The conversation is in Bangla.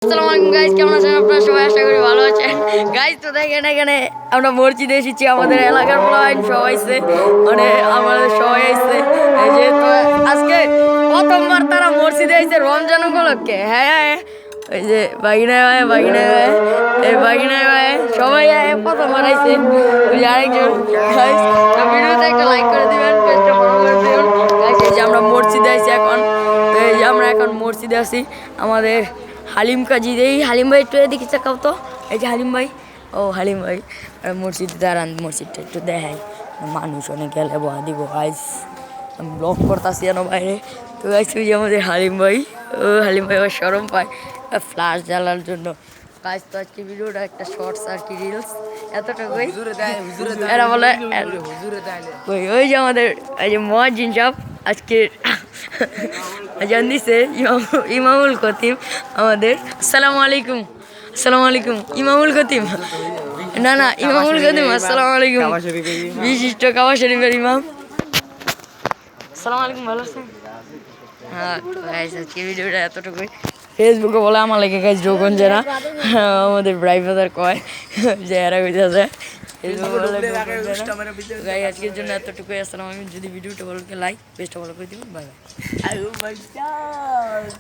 আসসালামু আলাইকুম গাইস, কেমন আছেন আপনারা সবাই? আশা করি ভালো আছেন গাইস। তো দেখেন এখানে আমরা মসজিদে এসেছি, আমাদের এলাকার পোলাপাইন সবাই আইছে, মানে আমাদের সবাই আইছে। এই যে তো আজকে প্রথমবার তারা মসজিদে আইছে রমজান উপলক্ষে। হ্যাঁ, ওই যে বাগিনায় সবাই প্রথমবার আইছে। ওই যে আরেকজন গাইস, তো ভিডিওতে একটা লাইক করে দিবেন, পেজটা ফলো করে দিবেন গাইস। এই যে আমরা মসজিদে আইছি এখন, তো এই যে আমরা এখন মসজিদে আছি। আমাদের হালিম কাজী, এই হালিম ভাই একটু এদিকে চাকাও তো। এই যে হালিম ভাই, ও হালিম ভাই মসজিদে দাঁড়ান, মসজিদটা একটু দেখাই। মানুষ অনেক গেলে বহা দিব গাইস, আমি ব্লগ করতেছি যেন বাইরে। তো গাইস ওই যে আমাদের হালিম ভাই, ও হালিম ভাই আবার সরম পায় ফ্লাশ জ্বালার জন্য গাইস। তো আজকে ভিডিওটা একটা শর্টস আর কি রিলস, এতটুকুই। এরা বলে ওই যে আমাদের এই যে মুয়াজ্জিন সাহেব আজকে আজান দিছে, ইমামুল খতিব আমাদের। আসসালামু আলাইকুম, আসসালামু আলাইকুম ইমামুল খতিব, না ইমামুল খতিব, আসসালামু আলাইকুম বিশিষ্ট কাবা শরীফের ইমাম। আসসালামু আলাইকুম, ভালো আছেন? হ্যাঁ গাইস আজকে ভিডিওটা এতটুকুই। ফেসবুকে বলে আমার লাগে গাইস যোগন যারা আমাদের ব্রাইভার কয় যে এরা কইতাছে গাই। আজকের জন্য এতটুকুই। আসসালামু আলাইকুম। যদি ভিডিওটা ভালো লাগে লাইক, পেজটা ভালো করে দিবেন। Bye bye.